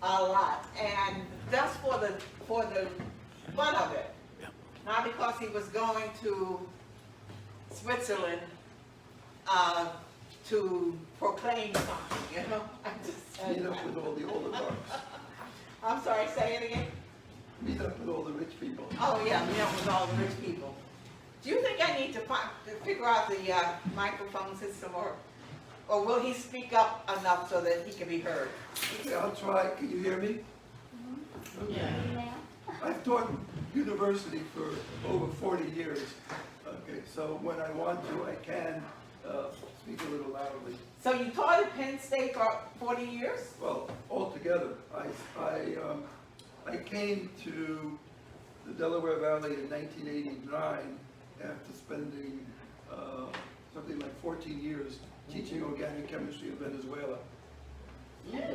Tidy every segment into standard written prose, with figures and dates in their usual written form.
a lot, and just for the fun of it, not because he was going to Switzerland to proclaim something, you know. I just, Meet up with all the oligarchs. I'm sorry, say it again. Meet up with all the rich people. Oh yeah, meet up with all the rich people. Do you think I need to figure out the microphone system, or will he speak up enough so that he can be heard? Okay, I'll try. Can you hear me? Yeah. I've taught university for over 40 years. Okay, so when I want to, I can speak a little loudly. So you taught at Penn State for 40 years? Well, altogether, I came to the Delaware Valley in 1989 after spending something like 14 years teaching organic chemistry in Venezuela. Yeah.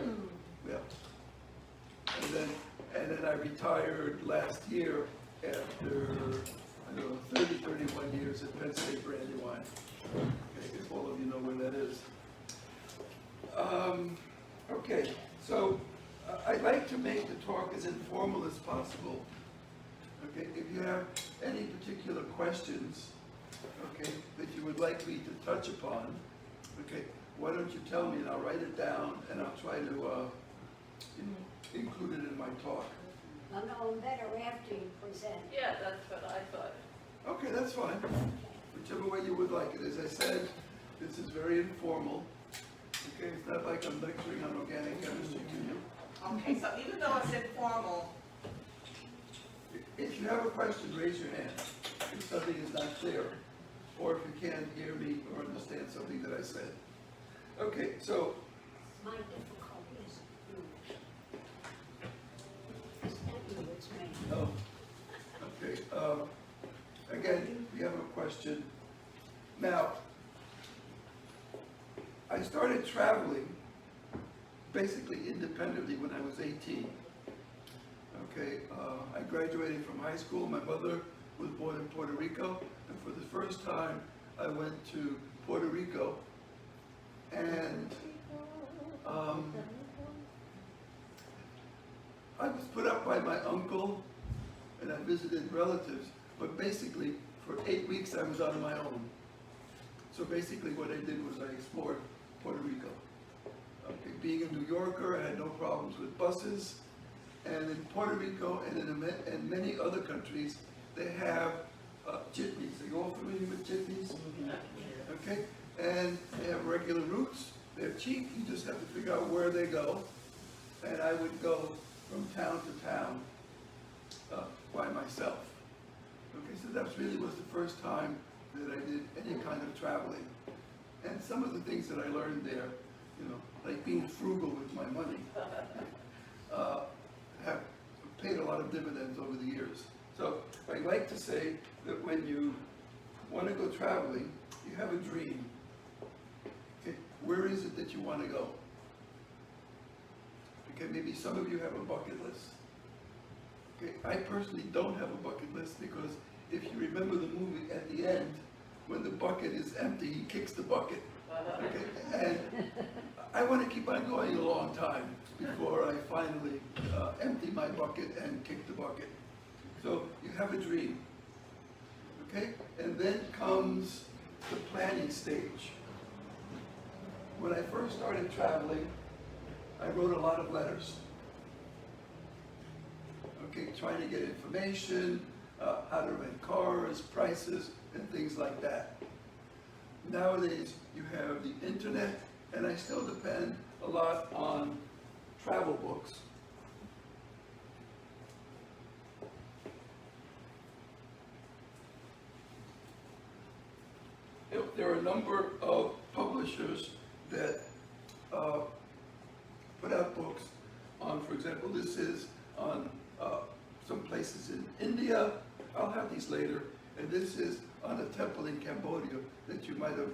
And then I retired last year after, I don't know, 30, 31 years at Penn State Brandywine. Okay, if all of you know where that is. Okay, so I'd like to make the talk as informal as possible. Okay, if you have any particular questions, okay, that you would like me to touch upon, okay, why don't you tell me and I'll write it down and I'll try to include it in my talk. I'll know better after you present. Yeah, that's what I thought. Okay, that's fine. Whichever way you would like it. As I said, this is very informal. Okay, it's not like I'm lecturing on organic chemistry to you. Okay, so even though it's informal, If you have a question, raise your hand if something is not clear, or if you can't hear me or understand something that I said. Okay, so My difficulty is it's not you, it's me. oh, okay. Again, if you have a question. Now, I started traveling basically independently when I was 18. Okay, I graduated from high school. My mother was born in Puerto Rico, and for the first time, I went to Puerto Rico, and I was put up by my uncle, and I visited relatives, but basically, for 8 weeks, I was on my own. So basically, what I did was I explored Puerto Rico. Okay, being a New Yorker, I had no problems with buses. And in Puerto Rico and in many other countries, they have jitneys. Are you all familiar with jitneys? Okay, and they have regular routes. They're cheap. You just have to figure out where they go. And I would go from town to town by myself. Okay, so that really was the first time that I did any kind of traveling. And some of the things that I learned there, you know, like being frugal with my money, have paid a lot of dividends over the years. So I like to say that when you want to go traveling, you have a dream. Okay, where is it that you want to go? Okay, maybe some of you have a bucket list. Okay, I personally don't have a bucket list because if you remember the movie at the end, when the bucket is empty, he kicks the bucket. Okay, and I want to keep on going a long time before I finally empty my bucket and kick the bucket. So you have a dream, okay? And then comes the planning stage. When I first started traveling, I wrote a lot of letters. Okay, trying to get information, how to rent cars, prices, and things like that. Nowadays, you have the internet, and I still depend a lot on travel books. There are a number of publishers that put out books on, for example, this is on some places in India. I'll have these later. And this is on a temple in Cambodia that you might have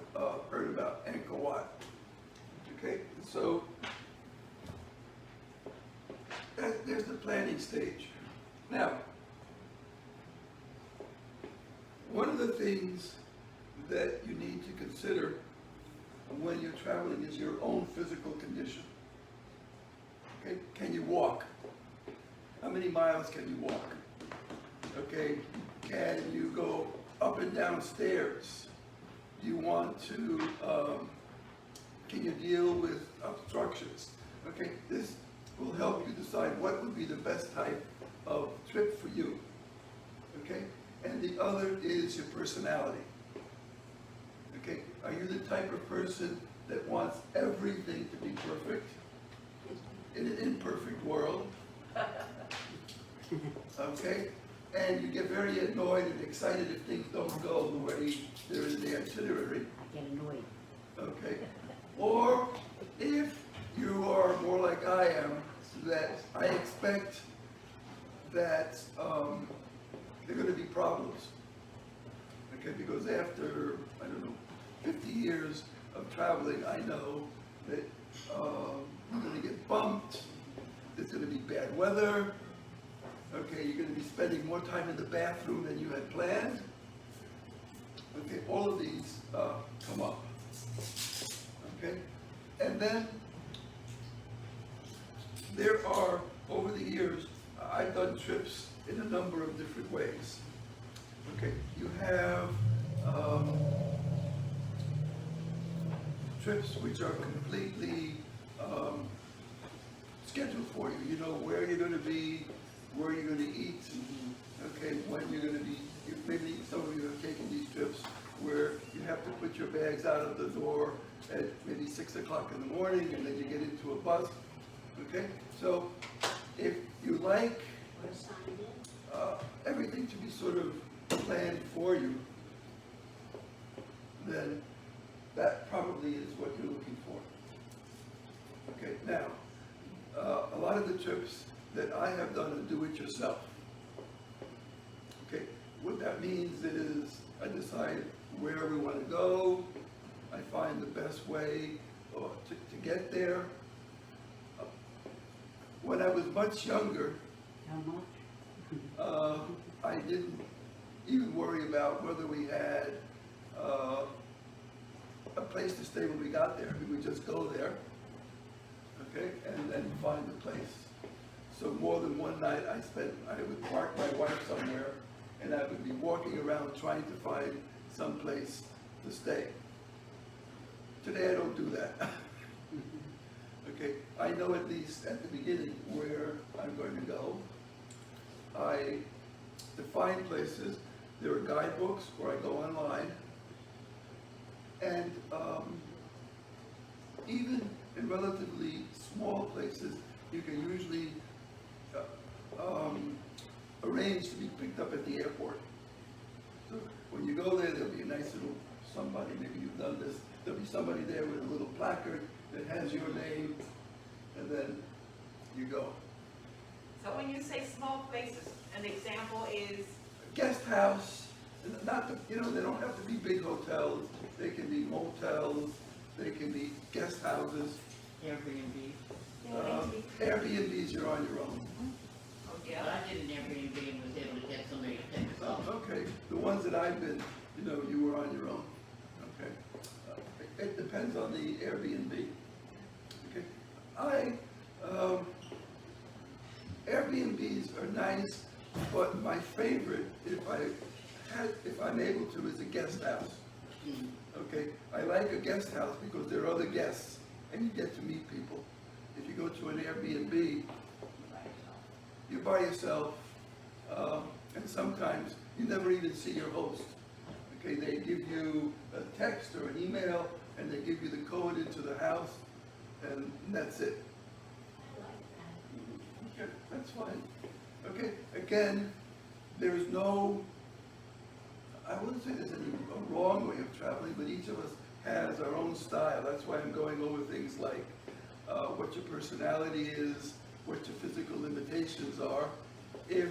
heard about, Angkor Wat. Okay, so there's the planning stage. Now, one of the things that you need to consider when you're traveling is your own physical condition. Okay, can you walk? How many miles can you walk? Okay, can you go up and down stairs? Do you want to, can you deal with obstructions? Okay, this will help you decide what would be the best type of trip for you. Okay, and the other is your personality. Okay, are you the type of person that wants everything to be perfect in an imperfect world? Okay, and you get very annoyed and excited if things don't go the way they're in the itinerary. I get annoyed. Okay, or if you are more like I am, that I expect that there are going to be problems. Okay, because after, I don't know, 50 years of traveling, I know that you're going to get bumped, there's going to be bad weather, okay, you're going to be spending more time in the bathroom than you had planned. Okay, all of these come up. Okay, and then there are, over the years, I've done trips in a number of different ways. Okay, you have trips which are completely scheduled for you. You know where you're going to be, where you're going to eat, okay, when you're going to be. Maybe some of you have taken these trips where you have to put your bags out of the door at maybe 6 o'clock in the morning, and then you get into a bus. Okay, so if you like Or signed in. everything to be sort of planned for you, then that probably is what you're looking for. Okay, now, a lot of the trips that I have done are do-it-yourself. Okay, what that means is I decide where we want to go, I find the best way to get there. When I was much younger, How much? I didn't even worry about whether we had a place to stay when we got there. We would just go there, okay, and then find a place. So more than one night I would park my wife somewhere, and I would be walking around trying to find some place to stay. Today I don't do that. Okay, I know at least at the beginning where I'm going to go. To find places, there are guidebooks, or I go online. And even in relatively small places, you can usually arrange to be picked up at the airport. So when you go there, there'll be a nice little somebody, maybe you've done this, there'll be somebody there with a little placard that has your name, and then you go. So when you say small places, an example is, Guest house, not the, you know, they don't have to be big hotels, they can be motels, they can be guest houses. Airbnb. Airbnbs, you're on your own. oh But yeah, I did an Airbnb and was able to get somebody to pick us up. Okay, the ones that I've been, you know, you were on your own, okay? It depends on the Airbnb, okay? Airbnbs are nice, but my favorite, if I'm able to, is a guest house, okay? I like a guest house because there are other guests, and you get to meet people. If you go to an Airbnb, you're by yourself, and sometimes you never even see your host. Okay, they give you a text or an email, and they give you the code into the house, and that's it. I like that. Okay, that's fine. Okay, again, there is no, I wouldn't say there's any wrong way of traveling, but each of us has our own style. That's why I'm going over things like what your personality is, what your physical limitations are. If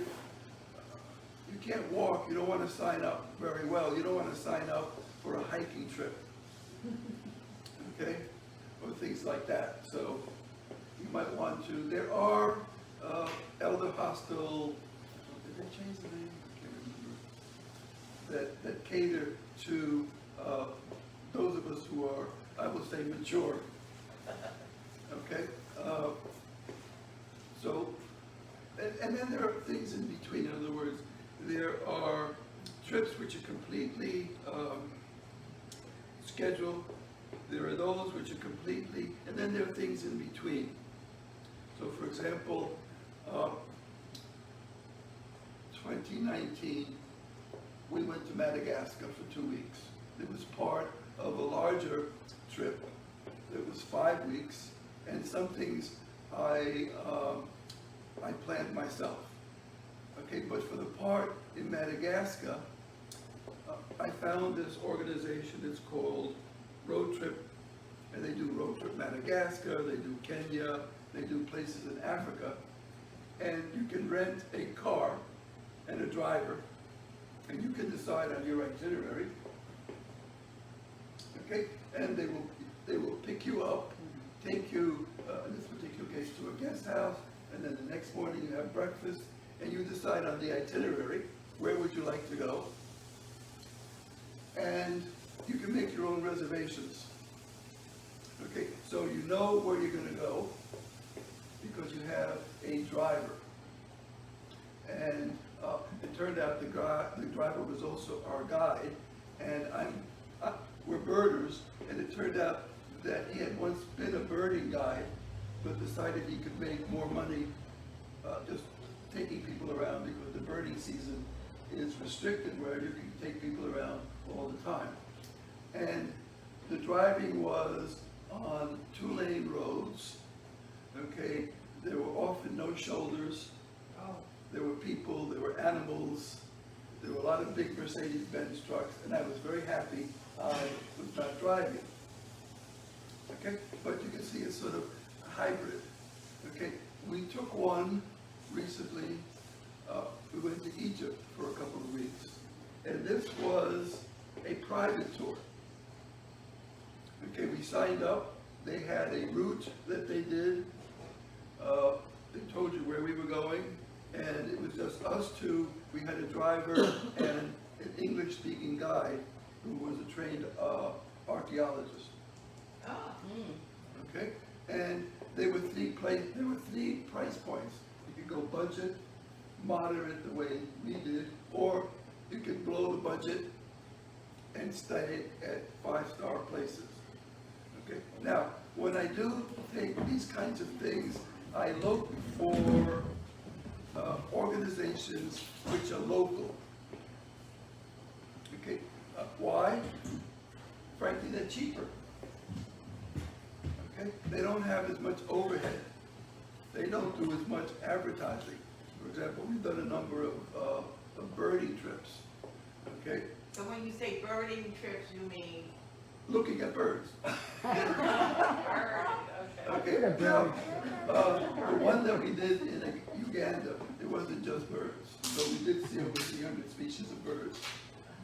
you can't walk, you don't want to sign up very well. You don't want to sign up for a hiking trip, okay? Or things like that. So you might want to, there are elder hostel, did they change the name? I can't remember. That cater to those of us who are, I will say, mature. Okay? And then there are things in between. In other words, there are trips which are completely scheduled. There are those which are completely, and then there are things in between. So for example, 2019, we went to Madagascar for 2 weeks. It was part of a larger trip. It was 5 weeks, and some things I planned myself. Okay, but for the part in Madagascar, I found this organization. It's called Road Trip, and they do Road Trip Madagascar, they do Kenya, they do places in Africa, and you can rent a car and a driver, and you can decide on your itinerary, okay? And they will pick you up, take you, in this particular case, to a guest house, and then the next morning you have breakfast, and you decide on the itinerary, where would you like to go? And you can make your own reservations. Okay, so you know where you're gonna go because you have a driver. And it turned out the driver was also our guide, and we're birders, and it turned out that he had once been a birding guide, but decided he could make more money just taking people around because the birding season is restricted where you can take people around all the time. And the driving was on 2-lane roads, okay? There were often no shoulders. Oh. There were people, there were animals, there were a lot of big Mercedes-Benz trucks, and I was very happy I was not driving. Okay, but you can see it's sort of hybrid. Okay, we took one recently, we went to Egypt for a couple of weeks, and this was a private tour. Okay, we signed up, they had a route that they did, they told you where we were going, and it was just us two. We had a driver and an English-speaking guide who was a trained archaeologist. Oh. Okay, and there were three price points. You could go budget, moderate the way we did, or you could blow the budget and stay at 5-star places. Okay, now when I do take these kinds of things, I look for organizations which are local. Okay, why? Frankly, they're cheaper. Okay, they don't have as much overhead. They don't do as much advertising. For example, we've done a number of birding trips. Okay, So when you say birding trips, you mean? looking at birds. Okay. Okay, now, the one that we did in Uganda, it wasn't just birds. So we did see over 300 species of birds.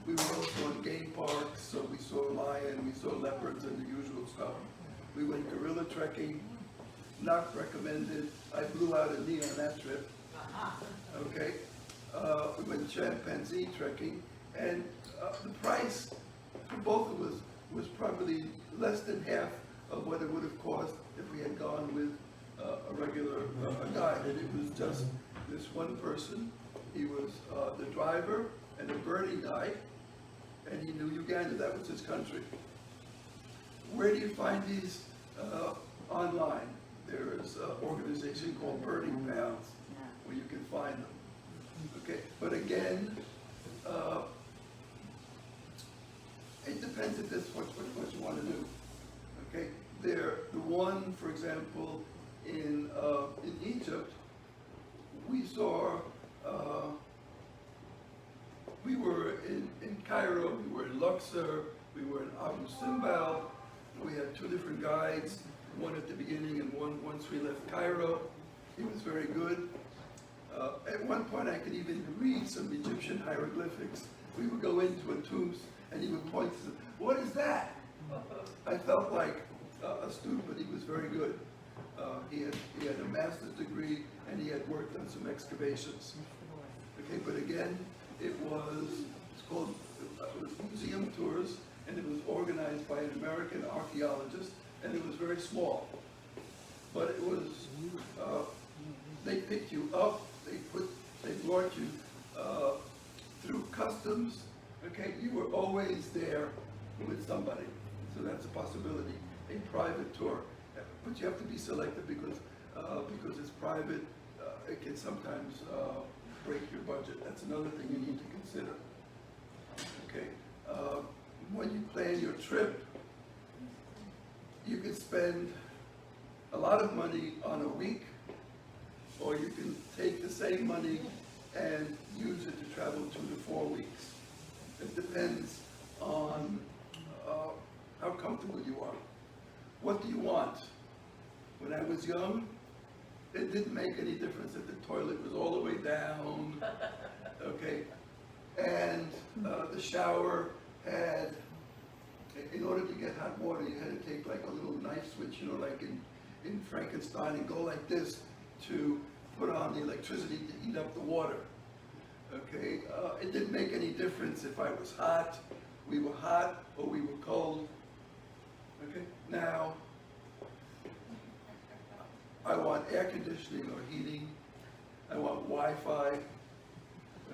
We were also in game parks, so we saw lion, we saw leopards and the usual stuff. We went gorilla trekking, not recommended. I blew out a knee on that trip. Okay, we went chimpanzee trekking, and the price for both of us was probably less than half of what it would have cost if we had gone with a regular guide. And it was just this one person. He was the driver and a birding guide, and he knew Uganda. That was his country. Where do you find these online? There is an organization called Birding Pals where you can find them. Okay, but again, it depends if this what you want to do. Okay, the one, for example, in Egypt, we saw. We were in Cairo, we were in Luxor, we were in Abu Simbel. We had two different guides, one at the beginning and one once we left Cairo. He was very good. At one point I could even read some Egyptian hieroglyphics. We would go into a tomb and he would point to them, "What is that?" I felt like a student, but he was very good. He had a master's degree and he had worked on some excavations. Okay, but again, it's called museum tours, and it was organized by an American archaeologist, and it was very small. But it was, they picked you up they brought you, through customs, okay, you were always there with somebody, so that's a possibility, a private tour. But you have to be selective because it's private, it can sometimes, break your budget, that's another thing you need to consider. Okay, when you plan your trip, you can spend a lot of money on a week, or you can take the same money and use it to travel 2 to 4 weeks. It depends on how comfortable you are. What do you want? When I was young, it didn't make any difference if the toilet was all the way down, okay? And the shower had, in order to get hot water, you had to take like a little knife switch, you know, like in Frankenstein, and go like this to put on the electricity to heat up the water. Okay, it didn't make any difference if I was hot, we were hot, or we were cold. Okay, now, I want air conditioning or heating, I want Wi-Fi,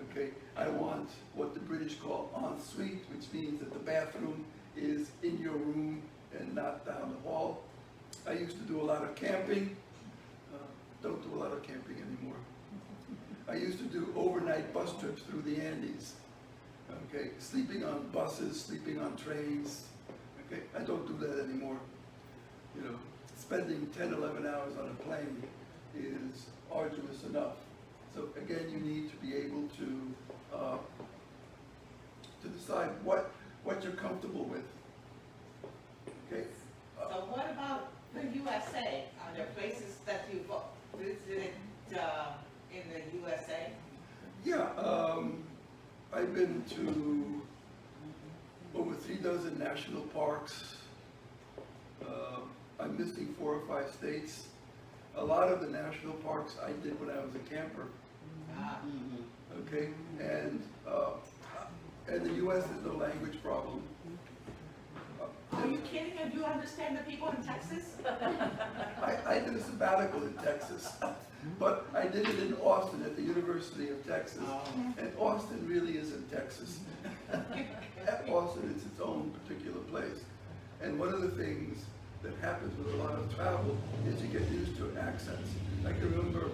okay, I want what the British call en suite, which means that the bathroom is in your room and not down the hall. I used to do a lot of camping, don't do a lot of camping anymore. I used to do overnight bus trips through the Andes, okay, sleeping on buses, sleeping on trains, okay, I don't do that anymore. You know, spending 10, 11 hours on a plane is arduous enough. So again, you need to be able to decide what you're comfortable with, okay? So what about the USA? Are there places that you've visited in the USA? Yeah, I've been to over 3 dozen national parks. I'm missing 4 or 5 states. A lot of the national parks I did when I was a camper. Okay, and the U.S. has no language problem. Are you kidding? Do you understand the people in Texas? I did a sabbatical in Texas, but I did it in Austin at the University of Texas, and Austin really isn't Texas. At Austin, it's its own particular place. And one of the things that happens with a lot of travel is you get used to accents. I can remember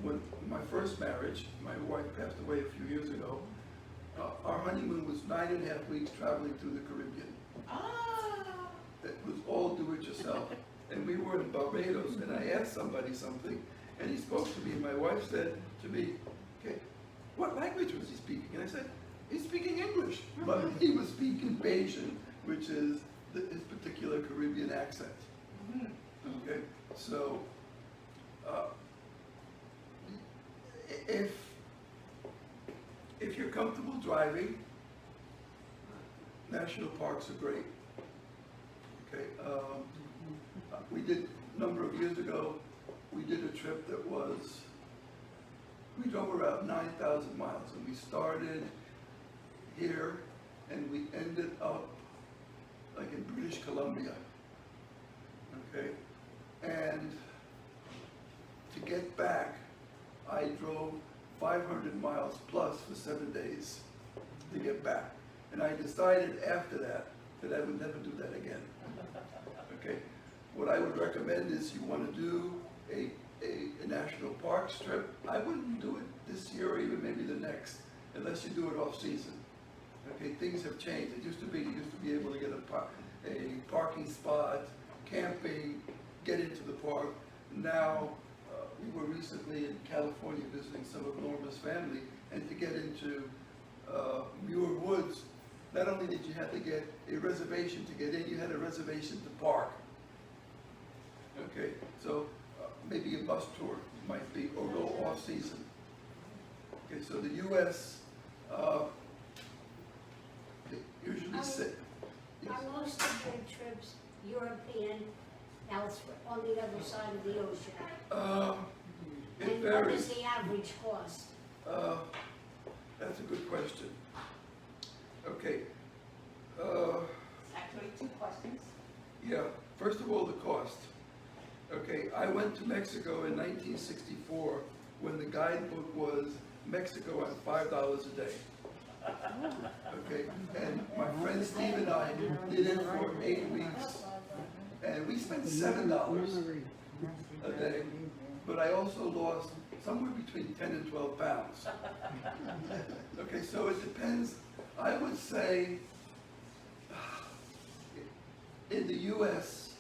when my first marriage, my wife passed away a few years ago, our honeymoon was 9.5 weeks traveling through the Caribbean. Ah. It was all do-it-yourself. And we were in Barbados, and I asked somebody something, and he spoke to me, and my wife said to me, okay, what language was he speaking? And I said, he's speaking English. But he was speaking Bayesian, which is his particular Caribbean accent. Okay, so if you're comfortable driving, national parks are great. Okay, we did, a number of years ago, we did a trip that was, we drove around 9,000 miles, and we started here and we ended up like in British Columbia. Okay, and to get back, I drove 500 miles plus for 7 days to get back. And I decided after that that I would never do that again. Okay, what I would recommend is you want to do a national parks trip. I wouldn't do it this year or even maybe the next, unless you do it off season. Okay, things have changed. It used to be able to get a parking spot, camping, get into the park. Now, we were recently in California visiting some of Norma's family, and to get into Muir Woods, not only did you have to get a reservation to get in, you had a reservation to park. Okay, so maybe a bus tour might be, or go off season. Okay, so the U.S. Usually sit. Are most of your trips European, elsewhere, on the other side of the ocean? It And what varies. is the average cost? That's a good question. Okay. Actually, 2 questions. Yeah, first of all, the cost. Okay, I went to Mexico in 1964 when the guidebook was Mexico on $5 a day. Okay, and my friend Steve and I did it for 8 weeks, and we spent $7 a day, but I also lost somewhere between 10 and 12 pounds. Okay, so it depends. I would say in the US,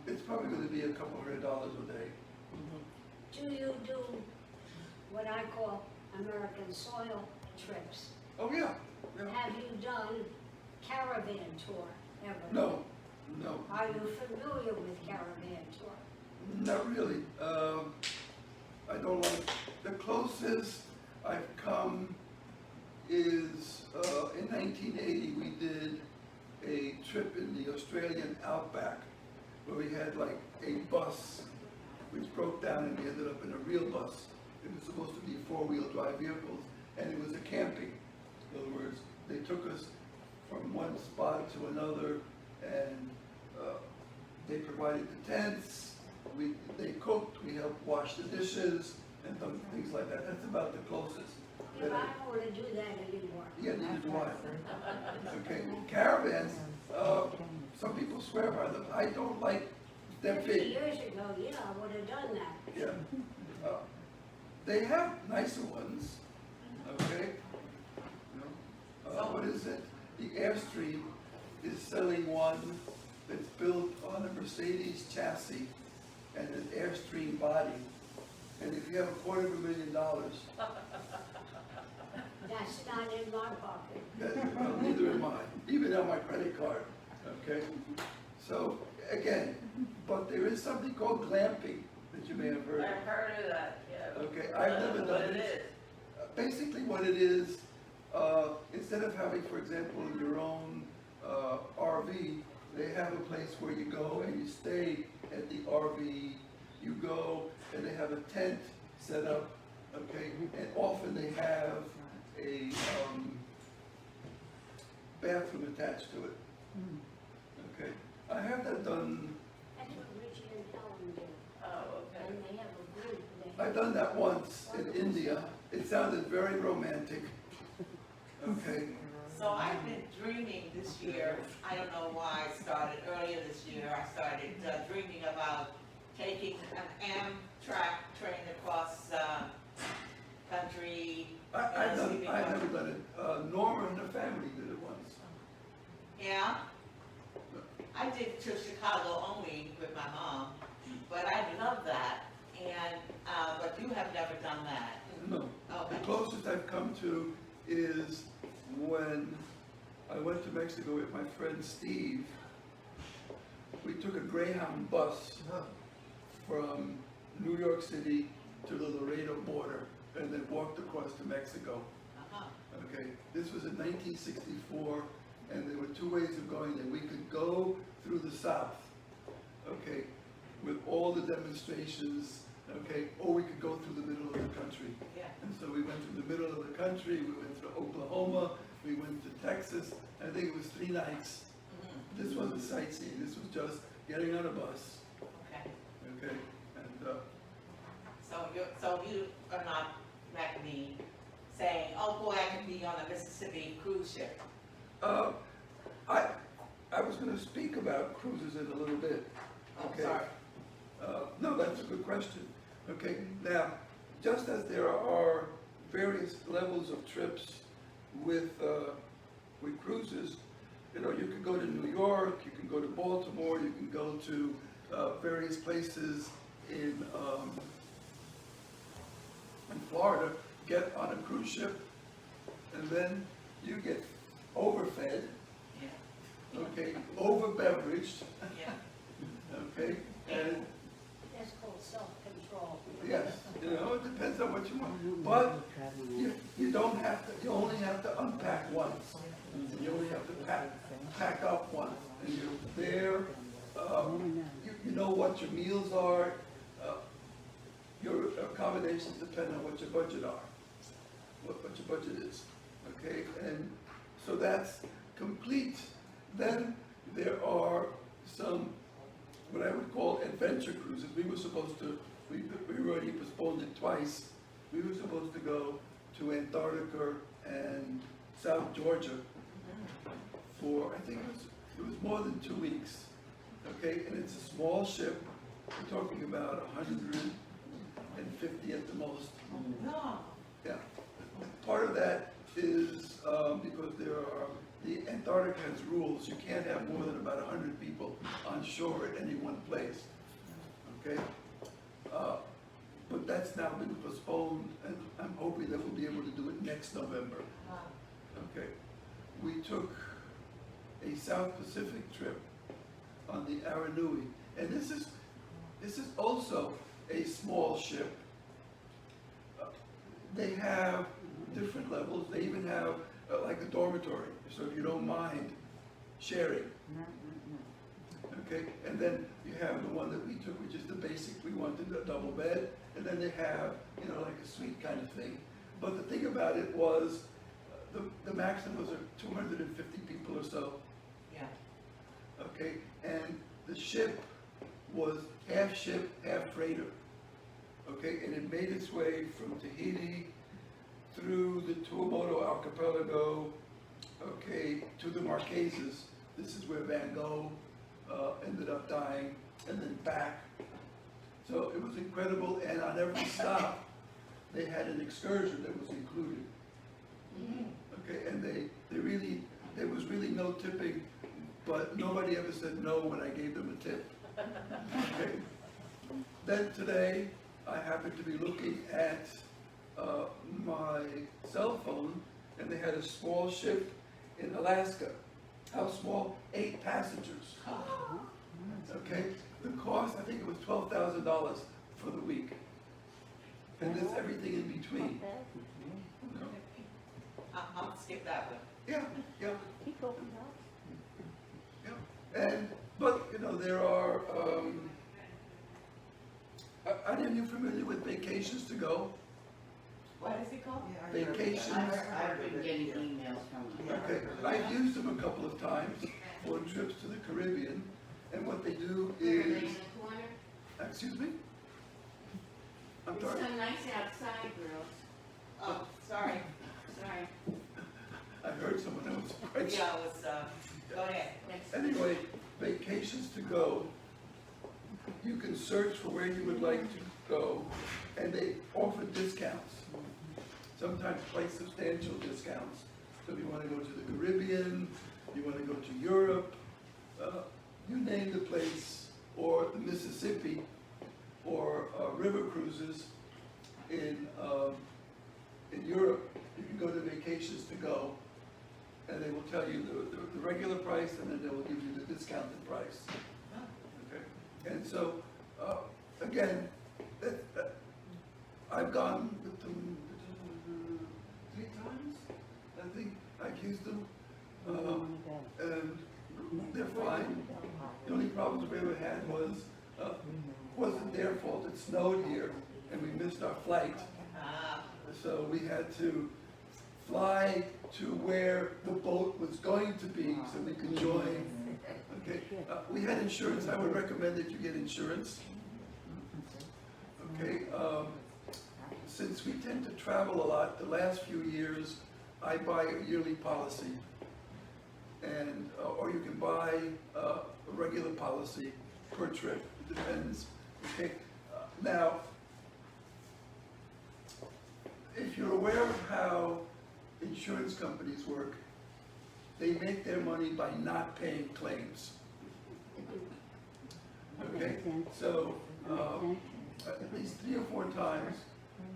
it's probably going to be a couple $100 a day. Do you do what I call American soil trips? Oh, yeah. Yeah. Have you done caravan tour ever? No, no, Are you familiar with caravan tour? not really. I don't like, the closest I've come is, in 1980, we did a trip in the Australian outback where we had like a bus which broke down and we ended up in a real bus. It was supposed to be 4-wheel drive vehicles, and it was a camping. In other words, they took us from one spot to another, and they provided the tents, they cooked, we helped wash the dishes, and some things like that. That's about the closest. If I don't want to do that anymore. Yeah, neither do I. Okay, caravans, some people swear by them. I don't like them 50 big. years ago, yeah, I would have done that. Yeah. They have nicer ones, okay? What is it? The Airstream is selling one that's built on a Mercedes chassis and an Airstream body. And if you have $250,000, That's not in my pocket. well, neither am I, even on my credit card, okay? So, again, but there is something called glamping that you may have heard of. I've heard of that, yeah. Okay, I've never done What it. it is. Basically what it is, instead of having, for example, your own RV, they have a place where you go and you stay at the RV. You go and they have a tent set up, okay, and often they have a bathroom attached to it. Okay, I have that done. That's what Richie and Helen do. Oh, okay. And they have a group. They I've done that once in India. It sounded very romantic. Okay. So I've been dreaming this year, I don't know why I started, earlier this year, I started dreaming about taking an Amtrak train across country. I've never done it. Norma and her family did it once. Yeah, I did to Chicago only with my mom, but I love that, and, but you have never done that. No. Okay. The closest I've come to is when I went to Mexico with my friend Steve. We took a Greyhound bus from New York City to the Laredo border and then walked across to Mexico. Uh-huh. Okay, this was in 1964, and there were two ways of going there. We could go through the South, okay, with all the demonstrations, okay, or we could go through the middle of the country. Yeah. And so we went through the middle of the country, we went through Oklahoma, we went to Texas. I think it was 3 nights. Mhm. This wasn't sightseeing, this was just getting on a bus, Okay, okay? And, so you are not like me saying, oh boy, I could be on a Mississippi cruise ship. I was gonna speak about cruises in a little bit, Oh, okay? sorry. No, that's a good question. Okay, now, just as there are various levels of trips with cruises, you know, you can go to New York, you can go to Baltimore, you can go to various places in Florida, get on a cruise ship, and then you get overfed, Yeah, okay, over-beveraged, yeah. okay, and That's called self-control. yes, you know, it depends on what you want, but you don't have to, you only have to unpack once. You only have to pack up once, and you're there, you know what your meals are, your accommodations depend on what your budget are, what your budget is, okay? And so that's complete. Then there are some what I would call adventure cruises. We were supposed to, we already postponed it twice. We were supposed to go to Antarctica and South Georgia for, I think it was more than 2 weeks, okay? And it's a small ship, we're talking about 150 at the most. No. Yeah. Part of that is because the Antarctica has rules, you can't have more than about 100 people on shore at any one place, okay? But that's now been postponed, and I'm hoping that we'll be able to do it next November. Okay, we took a South Pacific trip on the Aranui, and this is also a small ship. They have different levels, they even have like a dormitory, so if you don't mind sharing. Okay, and then you have the one that we took, which is the basic, we wanted a double bed, and then they have, you know, like a suite kind of thing. But the thing about it was, the maximum was 250 people or so. Yeah. Okay, and the ship was half ship, half freighter. Okay, and it made its way from Tahiti through the Tuamotu archipelago, okay, to the Marquesas. This is where Van Gogh ended up dying, and then back. So it was incredible, and on every stop, they had an excursion that was included. Okay, and there was really no tipping, but nobody ever said no when I gave them a tip. Okay. Then today, I happened to be looking at my cell phone, and they had a small ship in Alaska. How small? 8 passengers. Okay, the cost, I think it was $12,000 for the week. And there's everything in between. You know? I'll skip that one. Yeah, yeah. Yeah, but, you know, there are, are any of you familiar with Vacations to Go? What is it called? Vacations. I've been getting emails from them. Okay, I've used them a couple of times for trips to the Caribbean, and what they do They're in is, the corner. excuse me? I'm It's sorry, so nice outside, girls. Oh, sorry. Sorry. I heard someone else. Right. Yeah, it was, go ahead. Next. Anyway, Vacations to Go, you can search for where you would like to go, and they offer discounts. Sometimes quite substantial discounts. So if you want to go to the Caribbean, you want to go to Europe, you name the place, or the Mississippi, or river cruises in Europe, you can go to Vacations to Go, and they will tell you the regular price, and then they will give you the discounted price. Okay, and so, again, I've gone with them 3 times, I think. I've used them, and they're fine. The only problems we ever had was, wasn't their fault. It snowed here, and we missed our flight. So we had to fly to where the boat was going to be so we could join. Okay, we had insurance. I would recommend that you get insurance. Okay, since we tend to travel a lot, the last few years, I buy a yearly policy. And, or you can buy a regular policy per trip, it depends. Okay, now, if you're aware of how insurance companies work, they make their money by not paying claims. Okay, so at least 3 or 4 times,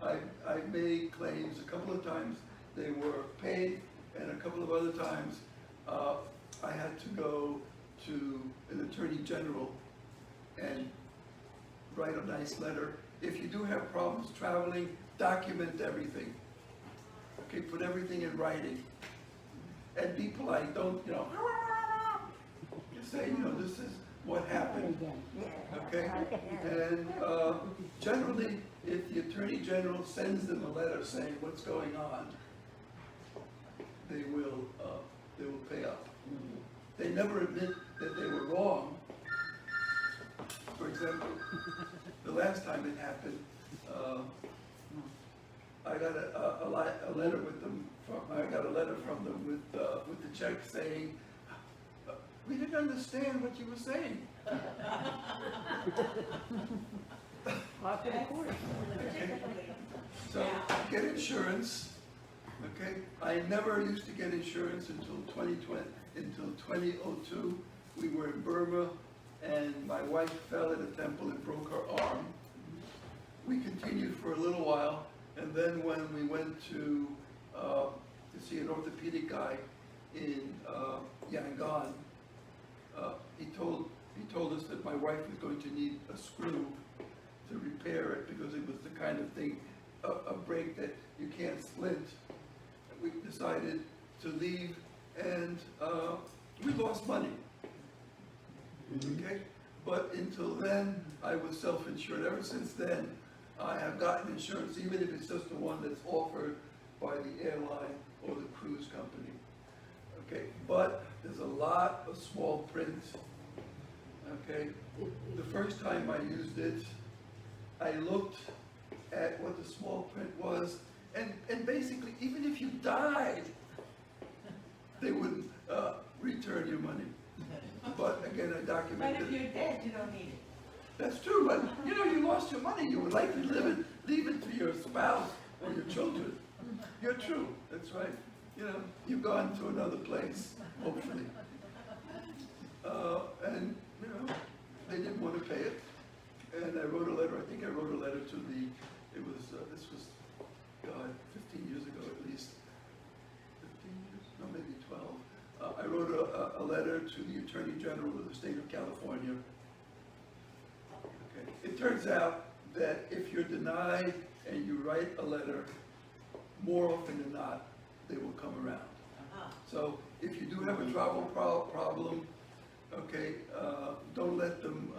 I've made claims. A couple of times they were paid, and a couple of other times I had to go to an attorney general and write a nice letter. If you do have problems traveling, document everything. Okay, put everything in writing. And be polite, don't, you know, just say, you know, this is what happened. Okay? And generally, if the Attorney General sends them a letter saying what's going on, they will pay up. They never admit that they were wrong, the last time it happened, I got a letter with them, I got a letter from them with the check saying, we didn't understand what you were saying. So, get insurance, okay? I never used to get insurance until 2002. We were in Burma, and my wife fell at a temple and broke her arm. We continued for a little while, and then when we went to see an orthopedic guy in Yangon, he told us that my wife was going to need a screw to repair it because it was the kind of thing, a break that you can't splint. We decided to leave, and we lost money. Okay, but until then, I was self-insured. Ever since then, I have gotten insurance, even if it's just the one that's offered by the airline or the cruise company. Okay, but there's a lot of small print. Okay, the first time I used it, I looked at what the small print was, and basically, even if you died, they wouldn't return your money. But again, I But documented. if you're dead, you don't need it. That's true, but you know, you lost your money, you would likely leave it to your spouse or your children. You're true, that's right. You know, you've gone to another place, hopefully. And, you know, they didn't want to pay it. And I wrote a letter, I think I wrote a letter to this was, God, 15 years ago at least. 15 years? No, maybe 12. I wrote a letter to the Attorney General of the state of California. Okay. It turns out that if you're denied and you write a letter, more often than not, they will come around. So if you do have a travel problem, okay, don't let them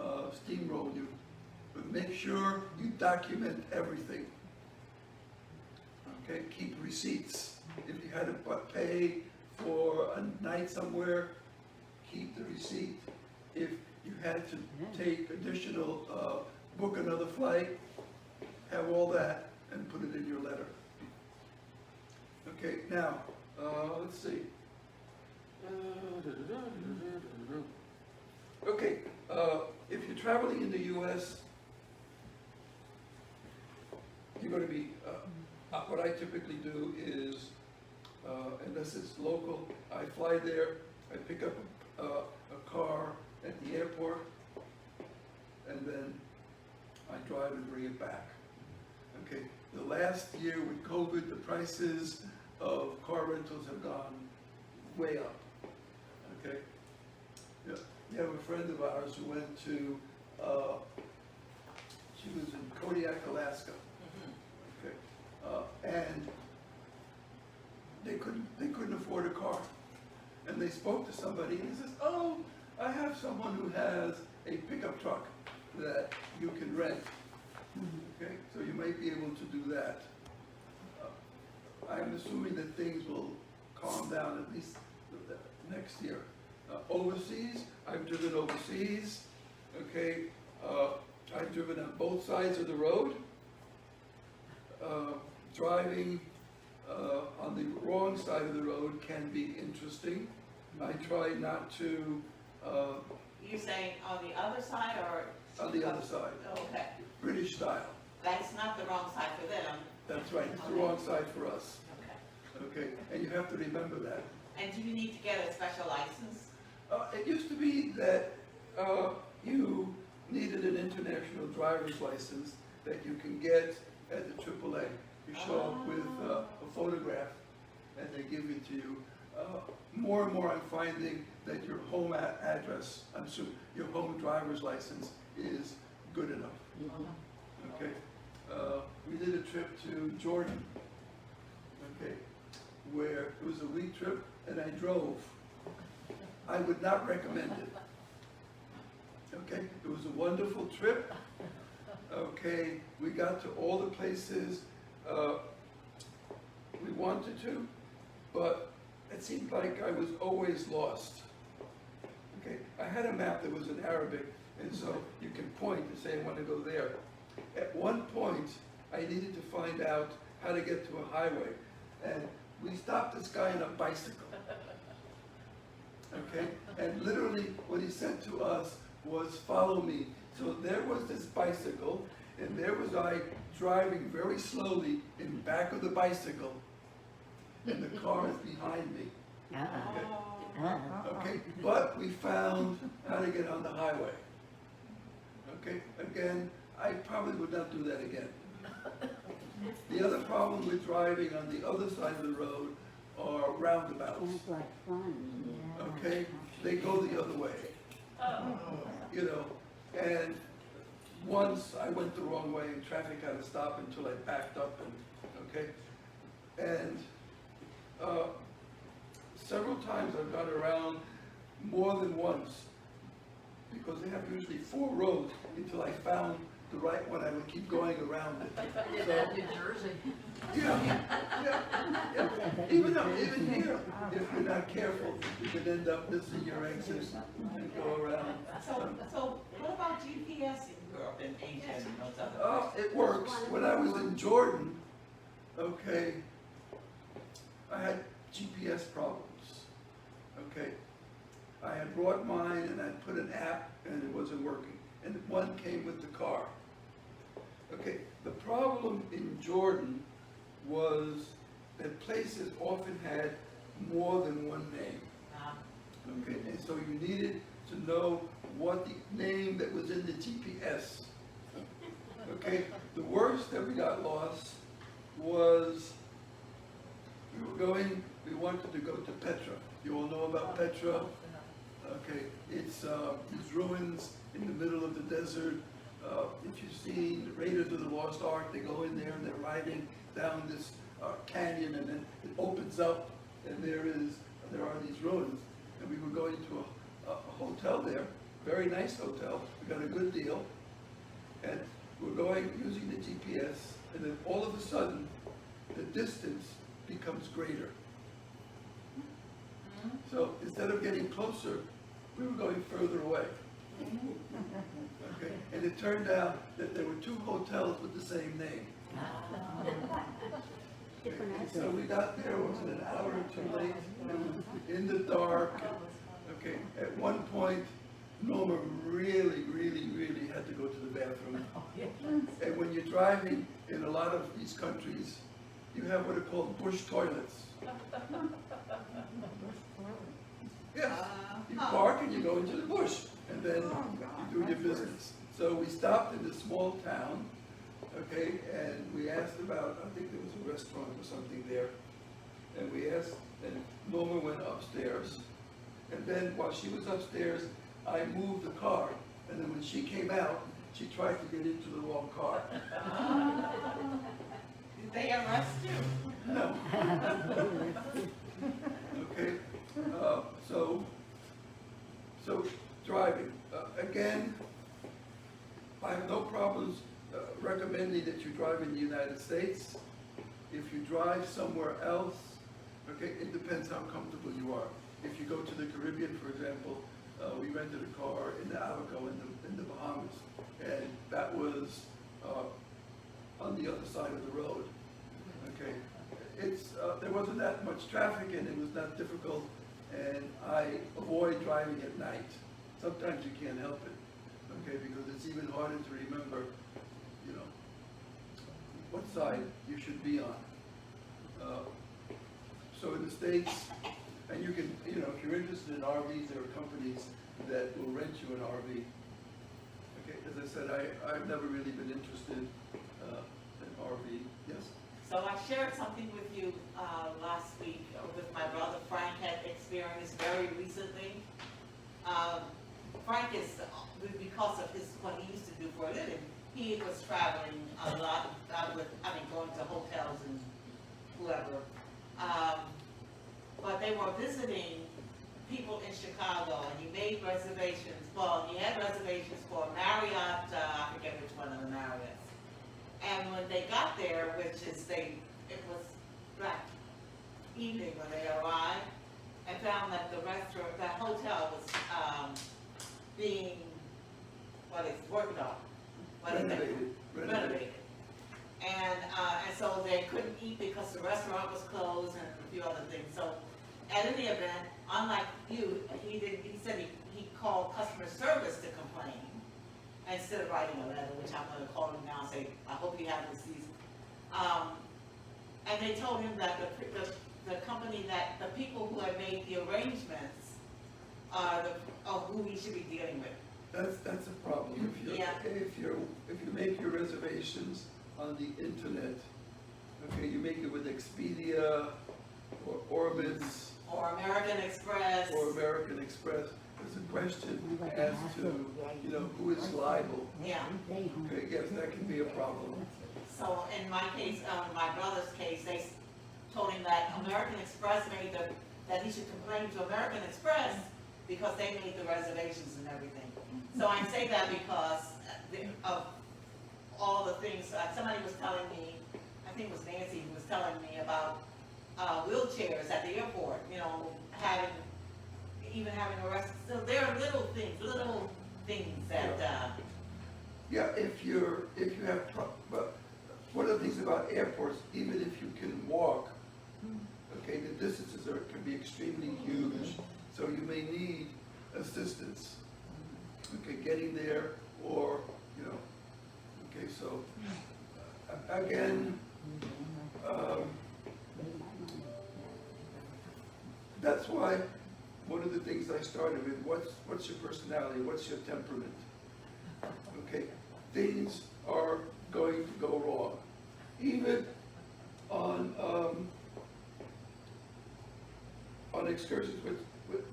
steamroll you, but make sure you document everything. Okay, keep receipts. If you had to pay for a night somewhere, keep the receipt. If you had to take additional, book another flight, have all that and put it in your letter. Okay, now, let's see. Okay, if you're traveling in the U.S., you're going to be, what I typically do is, unless it's local, I fly there, I pick up a car at the airport, and then I drive and bring it back. Okay, the last year with COVID, the prices of car rentals have gone way up. Okay, yeah. We have a friend of ours who went to, she was in Kodiak, Alaska. Okay, and they couldn't afford a car, and they spoke to somebody, and he says, "Oh, I have someone who has a pickup truck that you can rent." Okay, so you might be able to do that. I'm assuming that things will calm down at least next year. Overseas, I've driven overseas. Okay, I've driven on both sides of the road. Driving on the wrong side of the road can be interesting. I try not to. You're saying on the other side or? On the other side. Okay. British style. That's not the wrong side for them. That's right, it's the wrong side for us. Okay. Okay, and you have to remember that. And do you need to get a special license? It used to be that you needed an international driver's license that you can get at the AAA. You show up with a photograph and they give it to you. More and more I'm finding that your home address, your home driver's license is good enough. Okay, we did a trip to Jordan, okay, where it was a week trip and I drove. I would not recommend it. Okay, it was a wonderful trip. Okay, we got to all the places we wanted to, but it seemed like I was always lost. Okay, I had a map that was in Arabic, and so you can point and say, I want to go there. At one point, I needed to find out how to get to a highway, and we stopped this guy on a bicycle. Okay, and literally what he said to us was, "Follow me." So there was this bicycle, and there was I driving very slowly in back of the bicycle, and the car is behind me. Okay, but we found how to get on the highway. Okay, again, I probably would not do that again. The other problem with driving on the other side of the road are roundabouts. Sounds like fun, yeah. Okay, they go the other way. You know, and once I went the wrong way and traffic had to stop until I backed up and, okay? And, several times I've got around more than once, because they have usually 4 roads until I found the right one. I would keep going around it. So, New Jersey. yeah. Even here, if you're not careful, you could end up missing your exit and go around. So what about GPS in Europe and Asia and those other Oh, places? it works. When I was in Jordan, okay, I had GPS problems. Okay, I had brought mine and I put an app and it wasn't working. And one came with the car. Okay, the problem in Jordan was that places often had more than one name. Okay, and so you needed to know what the name that was in the GPS. Okay, the worst that we got lost was we wanted to go to Petra. You all know about Petra? Okay, it's these ruins in the middle of the desert. If you've seen the Raiders of the Lost Ark, they go in there and they're riding down this canyon, and then it opens up, and there are these ruins. And we were going to a hotel there, very nice hotel. We got a good deal, and we're going using the GPS, and then all of a sudden, the distance becomes greater. So instead of getting closer, we were going further away. Okay, and it turned out that there were 2 hotels with the same name. Different Okay, so we got there, was it an hour or 2 late? It was in the dark. Okay, at one point, Norma really had to go to the bathroom. And when you're driving in a lot of these countries, you have what are called bush toilets. Yes, you park and you go into the bush, and then you do your business. So we stopped in this small town, okay, and we asked about, I think there was a restaurant or something there, and we asked, and Norma went upstairs, and then while she was upstairs, I moved the car, and then when she came out, she tried to get into the wrong car. Did they arrest you? No. Okay, so driving, again, I have no problems recommending that you drive in the United States. If you drive somewhere else, okay, it depends how comfortable you are. If you go to the Caribbean, for example, we rented a car in the Abaco in the Bahamas, and that was on the other side of the road. Okay, there wasn't that much traffic and it was not difficult, and I avoid driving at night. Sometimes you can't help it, okay, because it's even harder to remember, you know, what side you should be on. So in the States, and you can, you know, if you're interested in RVs, there are companies that will rent you an RV. Okay, as I said, I've never really been interested in RV. Yes? So I shared something with you last week with my brother. Frank had experienced very recently. Frank is, because of what he used to do for a living, he was traveling a lot, going to hotels and whoever. But they were visiting people in Chicago, and he made reservations. Well, he had reservations for Marriott, I forget which one of the Marriotts. And when they got there, it was black evening when they arrived, and found that the hotel was being, worked on. Renovated. renovated. And so they couldn't eat because the restaurant was closed and a few other things. So at any event, unlike you, he said he called customer service to complain instead of writing a letter, which I'm gonna call him now and say, I hope you have receipts. And they told him that the company, that the people who had made the arrangements are who he should be dealing with. That's a problem. Yeah. If you make your reservations on the internet, okay, you make it with Expedia or Orbitz Or American Express. or American Express, there's a question as to, who is liable. Yeah. Okay, yes, that can be a problem. So in my case, my brother's case, they told him that American Express that he should complain to American Express because they made the reservations and everything. So I say that because of all the things, somebody was telling me, I think it was Nancy who was telling me about wheelchairs at the airport, having a rest. So there are little things that, Yeah, if you have, but one of the things about airports, even if you can walk, okay, the distances can be extremely huge, so you may need assistance, okay, getting there, or, okay, so, again, that's why one of the things I started with, what's your personality, what's your temperament? Okay, things are going to go wrong. Even on excursions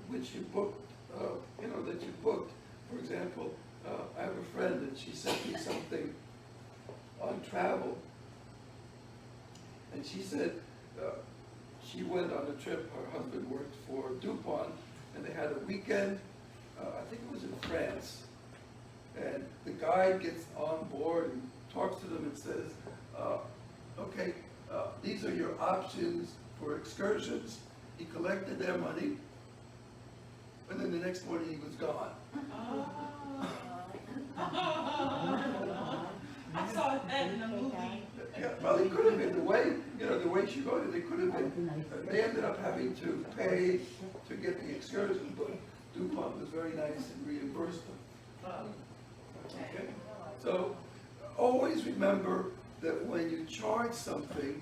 which you booked, that you booked. For example, I have a friend and she sent me something on travel, and she said she went on a trip. Her husband worked for DuPont, and they had a weekend. I think it was in France. And the guide gets on board and talks to them and says, okay, these are your options for excursions. He collected their money, and then the next morning he was gone. I saw that in the movie. Yeah, well, it could have been the way she wrote it, they could have been, they ended up having to pay to get the excursion, but DuPont was very nice and reimbursed them. Okay? So, always remember that when you charge something,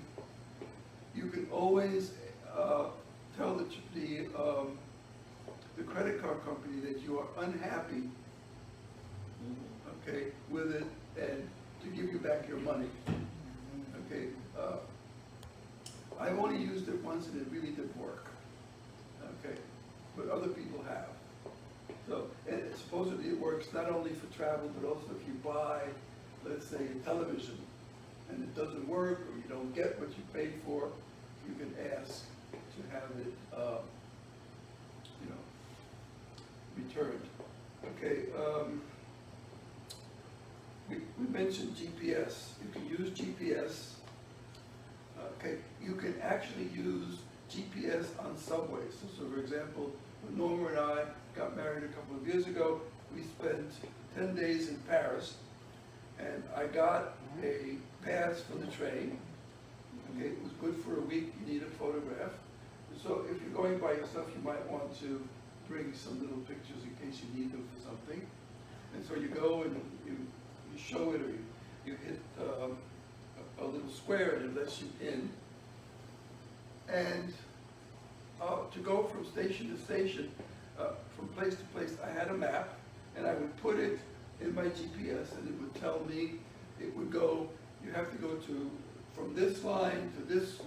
you can always tell the credit card company that you are unhappy, okay, with it, and to give you back your money. Okay, I've only used it once and it really did work. Okay, but other people have. So, and supposedly it works not only for travel, but also if you buy, let's say, a television, and it doesn't work, or you don't get what you paid for, you can ask to have it, returned. Okay, we mentioned GPS. You can use GPS. Okay, you can actually use GPS on subways. So for example, when Norma and I got married a couple of years ago, we spent 10 days in Paris, and I got a pass for the train. Okay, it was good for a week. You need a photograph. So if you're going by yourself, you might want to bring some little pictures in case you need them for something. And so you go and you show it, or you hit a little square and it lets you in. And to go from station to station, from place to place, I had a map, and I would put it in my GPS, and it would tell me, it would go, you have to go from this line to this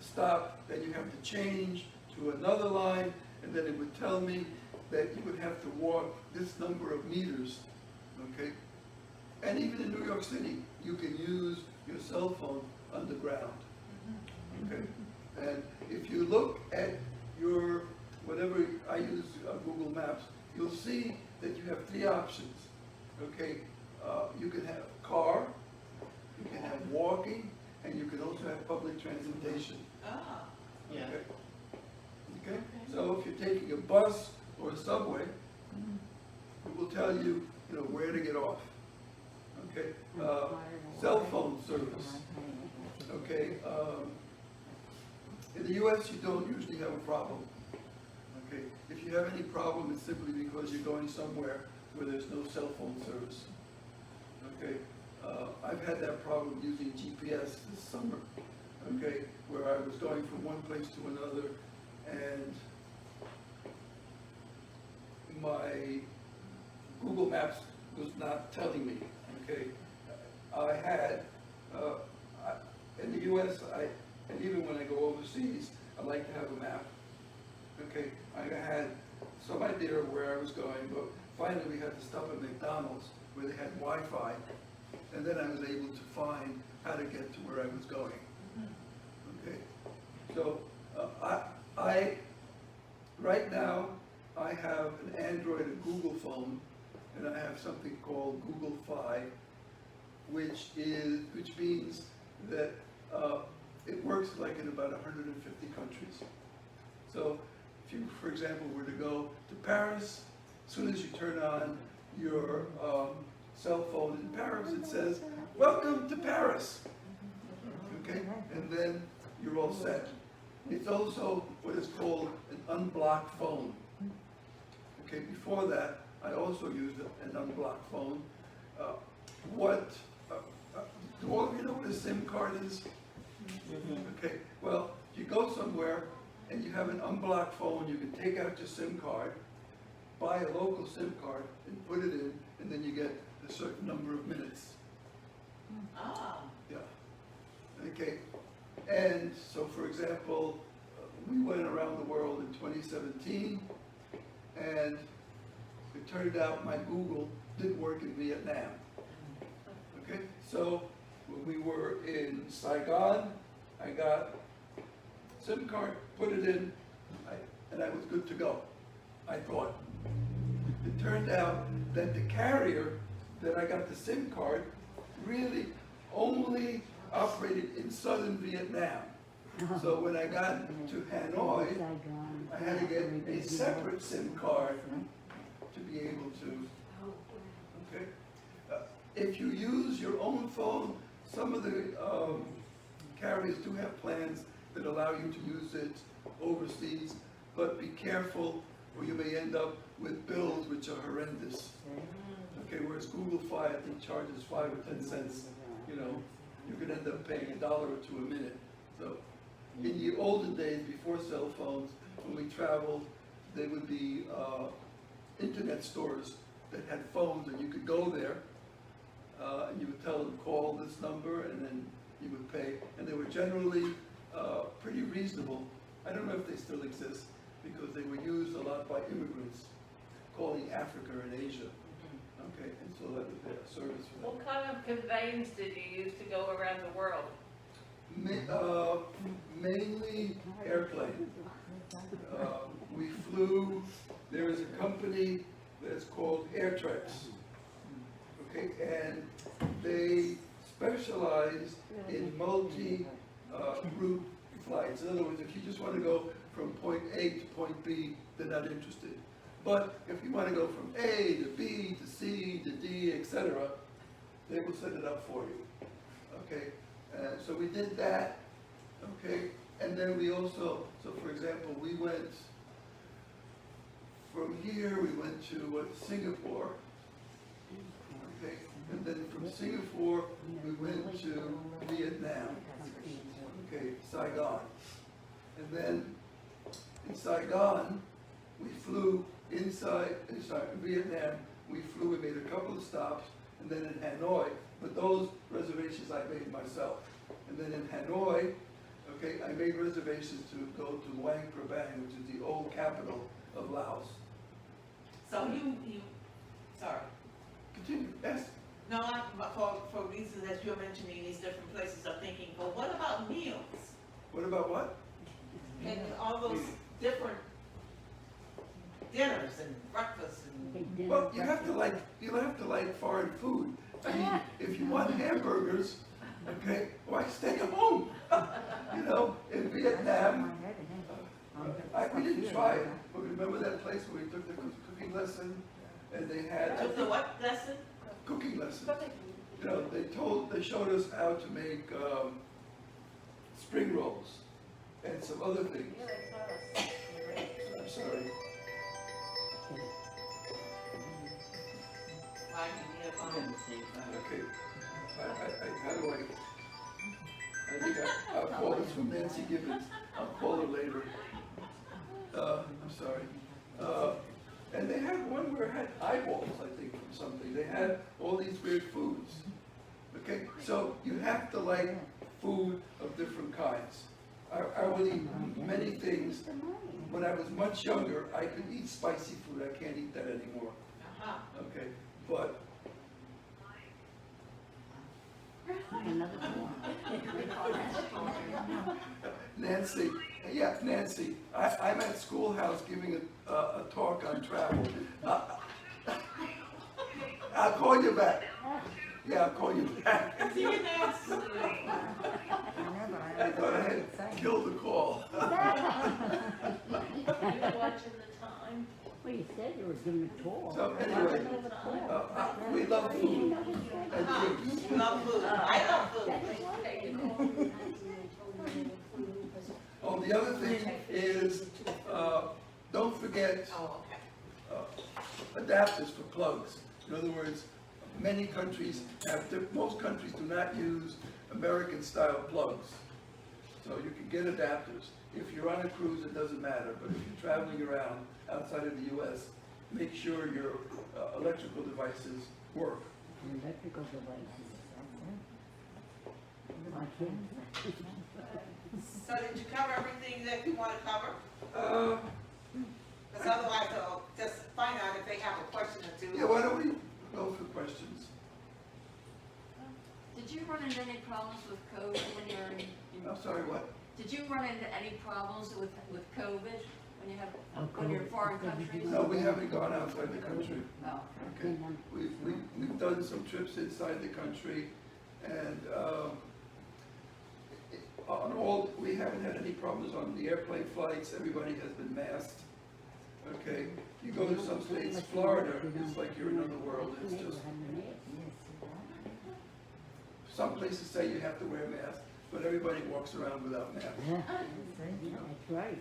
stop, then you have to change to another line, and then it would tell me that you would have to walk this number of meters, okay? And even in New York City, you can use your cell phone underground, okay? And if you look at your, whatever, I use Google Maps, you'll see that you have 3 options, okay? You can have car, you can have walking, and you can also have public transportation. Ah. Yeah. Okay? Okay? So if you're taking a bus or a subway, it will tell you, where to get off. Okay, cell phone service. Okay, in the US, you don't usually have a problem. Okay, if you have any problem, it's simply because you're going somewhere where there's no cell phone service. Okay, I've had that problem using GPS this summer. Okay, where I was going from one place to another, and my Google Maps was not telling me. Okay, I had in the U.S. and even when I go overseas, I like to have a map. Okay, I had some idea of where I was going, but finally we had to stop at McDonald's where they had Wi-Fi, and then I was able to find how to get to where I was going. Okay, so right now I have an Android and Google phone, and I have something called Google Fi, which means that it works like in about 150 countries. So if you, for example, were to go to Paris, as soon as you turn on your cell phone in Paris, it says, "Welcome to Paris." Okay, and then you're all set. It's also what is called an unblocked phone. Okay, before that, I also used an unblocked phone. Do all of you know what a SIM card is? Okay, well, you go somewhere and you have an unblocked phone, you can take out your SIM card, buy a local SIM card and put it in, and then you get a certain number of minutes. Ah, Yeah. Okay, and so for example, we went around the world in 2017, and it turned out my Google didn't work in Vietnam. Okay, so when we were in Saigon, I got SIM card, put it in, and I was good to go, I thought. It turned out that the carrier that I got the SIM card really only operated in southern Vietnam. So when I got to Hanoi, I had to get a separate SIM card to be able to, okay? If you use your own phone, some of the carriers do have plans that allow you to use it overseas, but be careful or you may end up with bills which are horrendous. Okay, whereas Google Fi, I think, charges 5 or 10 cents, you know, you could end up paying $1 or $2 a minute. So in the olden days, before cell phones, when we traveled, there would be internet stores that had phones, and you could go there, and you would tell them, call this number, and then you would pay. And they were generally pretty reasonable. I don't know if they still exist, because they were used a lot by immigrants calling Africa and Asia. Okay, and so that was their service for them. What kind of conveyance did you use to go around the world? Mainly airplane. We flew, there is a company that's called Airtrex. Okay, and they specialize in multi-route flights. In other words, if you just want to go from point A to point B, they're not interested. But if you want to go from A to B to C to D, etc., they will set it up for you. Okay, so we did that. Okay, and then we also, so for example, we went from here, we went to Singapore. Okay, and then from Singapore, we went to Vietnam. Okay, Saigon. And then in Saigon, we flew inside Vietnam, we made a couple of stops, and then in Hanoi, but those reservations I made myself. And then in Hanoi, okay, I made reservations to go to Luang Prabang, which is the old capital of Laos. so you, sorry. Continue, yes. No, for reasons that you're mentioning these different places, I'm thinking, well, what about meals? What about what? And all those different dinners and breakfasts and, Well, you have to like foreign food. I mean, if you want hamburgers, okay, why stay at home? You know, in Vietnam, we didn't try it, but remember that place where we took the cooking lesson, and they had took the what lesson? cooking lesson. you know, they showed us how to make, spring rolls and some other things. Yeah, they taught us. I'm sorry. Mike, you need a I'm phone? gonna say that. Okay, how do I think I'll call this from Nancy Gibbons, I'll call her later. I'm sorry. And they had one where it had eyeballs, I think, from something, they had all these weird foods. Okay, so you have to like food of different kinds. I would eat many things. When I was much younger, I could eat spicy food, I can't eat that anymore, Uh-huh. okay? But Another one. Nancy, I'm at Schoolhouse giving a talk on travel. I'll call you back. Yeah, I'll call you back. See you next. I thought I had killed the call. You watching the time? Well, you said you were giving a tour. So anyway, we love food and drinks. You love food. I love food. Take it home. Oh, the other thing is, don't forget Oh, okay. adapters for plugs. In other words, many countries have, most countries do not use American-style plugs. So you can get adapters. If you're on a cruise, it doesn't matter, but if you're traveling around outside of the US, make sure your electrical devices work. Electrical devices. I can't. So did you cover everything that you want to cover? Because otherwise I'll just find out if they have a question or two. Yeah, why don't we go for questions? Did you run into any problems with COVID when you were in? I'm sorry, what? Did you run into any problems with COVID when you have, when you're in foreign countries? No, we haven't gone outside the country. Oh, Okay, we've done some trips inside the country, and, on all, we haven't had any problems on the airplane flights, everybody has been masked. Okay, you go to some states, Florida, it's like you're in another world, it's just, some places say you have to wear a mask, but everybody walks around without masks. Yeah, that's right.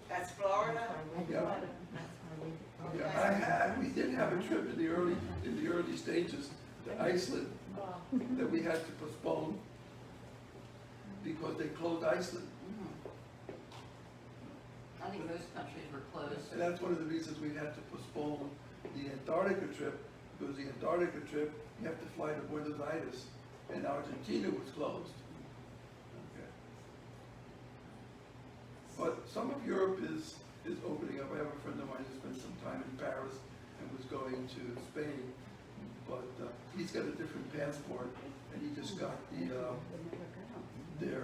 That's Florida? Yeah. Yeah, we did have a trip in the early stages to Iceland that we had to postpone because they closed Iceland. I think most countries were closed. And that's one of the reasons we had to postpone the Antarctica trip, because the Antarctica trip, you have to fly to Buenos Aires, and Argentina was closed. Okay. But some of Europe is opening up. I have a friend of mine who spent some time in Paris and was going to Spain, but he's got a different passport, and he just got their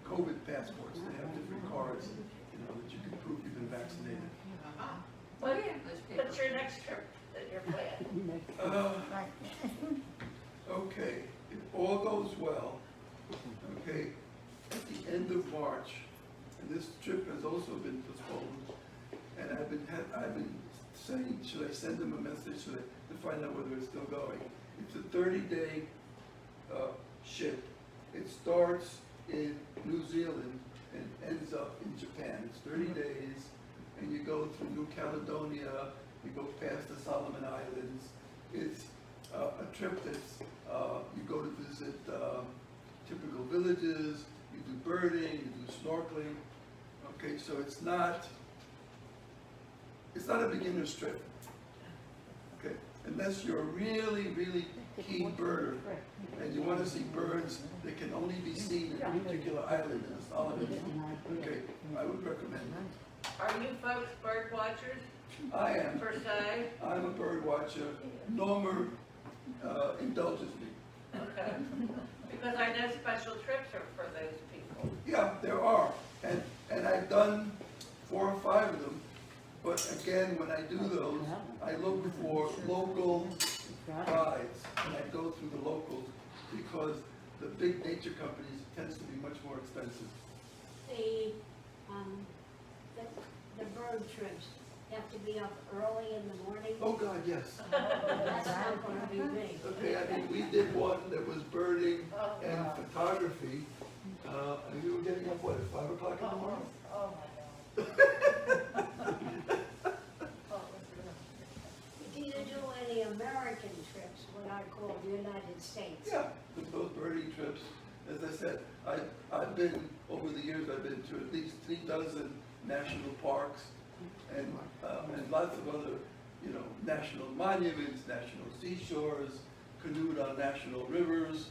COVID passports. They have different cards, you know, that you can prove you've been vaccinated. Uh-huh. What's your next trip that you're planning? Okay, if all goes well, okay, at the end of March, and this trip has also been postponed, and I've been saying, should I send them a message to find out whether it's still going? It's a 30-day ship. It starts in New Zealand and ends up in Japan. It's 30 days, and you go through New Caledonia, you go past the Solomon Islands. It's a trip that's, you go to visit typical villages, you do birding, you do snorkeling. Okay, so it's not a beginner's trip. Okay, unless you're a really, really keen birder, and you want to see birds that can only be seen in a particular island in the Solomons. Okay, I would recommend it. Are you folks bird watchers I am. per se? I'm a bird watcher. Norma indulges me. Okay. Because I know special trips are for those people. Yeah, there are, and I've done 4 or 5 of them. But again, when I do those, I look for local guides, and I go through the locals because the big nature companies tends to be much more expensive. The bird trips, You have to be up early in the morning. Oh, God, yes. That's not gonna be me. Okay, I mean, we did one that was birding and photography, and we were getting up, what, at 5 o'clock in the morning? Oh, my God. Do you do any American trips, what I call the United States? Yeah, with those birding trips, as I said, I've been, over the years, I've been to at least 3 dozen national parks and lots of other, you know, national monuments, national seashores, canoed on national rivers.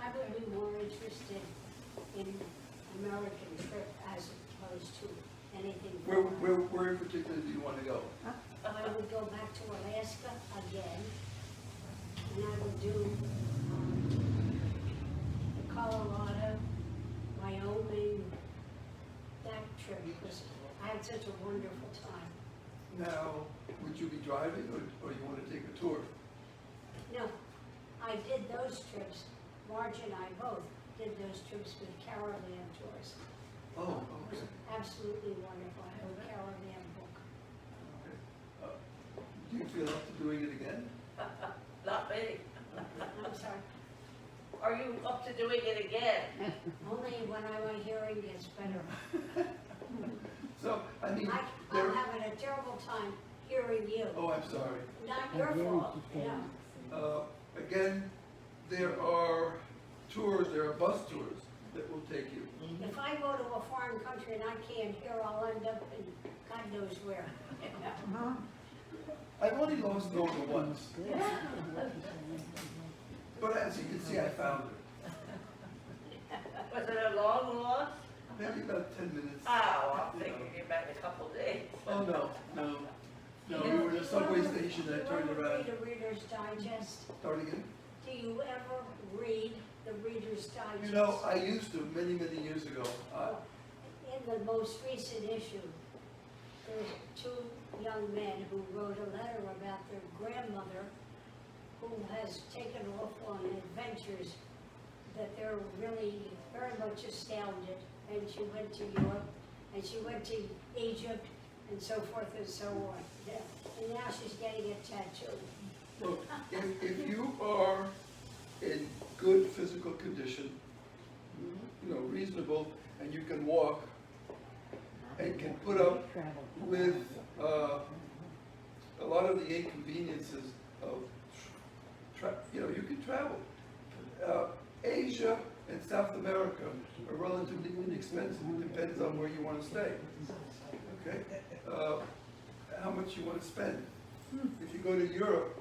I would be more interested in American trip as opposed to anything. Where in particular do you want to go? I would go back to Alaska again, and I would do Colorado, Wyoming, that trip, because I had such a wonderful time. Now, would you be driving or you want to take a tour? No, I did those trips, Marge and I both did those trips with caravan tours. Oh, It was okay. absolutely wonderful, I have a caravan book. Okay. Do you feel up to doing it again? Not me. I'm sorry, Are you up to doing it again? only when my hearing gets better. So, I mean, I'm there, having a terrible time hearing you. oh, I'm sorry. Not your fault, no. Again, there are tours, there are bus tours that will take you. If I go to a foreign country and I can't hear, I'll end up in God knows where. I've only lost Nova once, but as you can see, I found her. Was it a long loss? Maybe about 10 minutes. Oh, I'm thinking you're back in a couple of days. Oh, no. We were at a subway station and I turned Do you around. ever read a Reader's Digest? Start again? Do you ever read the Reader's Digest? You know, I used to many, many years ago. In the most recent issue, there's 2 young men who wrote a letter about their grandmother who has taken off on adventures that they're really very much astounded. And she went to Europe, and she went to Egypt, and so forth and so on. Yeah. And now she's getting a tattoo. Look, if you are in good physical condition, you know, reasonable, and you can walk, and can put up with a lot of the inconveniences of, you know, you can travel. Asia and South America are relatively inexpensive. It depends on where you want to stay. Okay? How much you want to spend. If you go to Europe,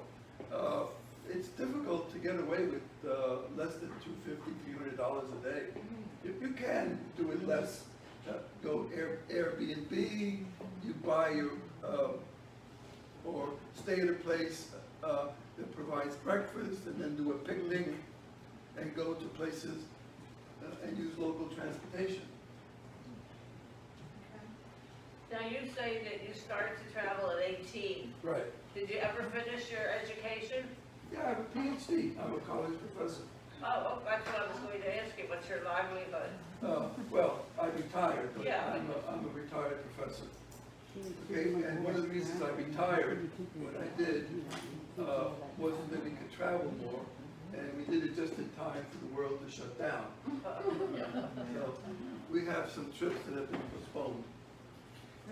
it's difficult to get away with less than $250, $300 a day. You can do it less. Go Airbnb, you buy your, or stay at a place that provides breakfast and then do a picnic and go to places and use local transportation. Now, you say that you started to travel at 18. Right. Did you ever finish your education? Yeah, I have a PhD. I'm a college professor. Oh, that's what I was going to ask you. What's your livelihood? Well, I retired, but Yeah. I'm a retired professor. Okay, and one of the reasons I retired, what I did, was that we could travel more, and we did it just in time for the world to shut down. So we have some trips that have been postponed.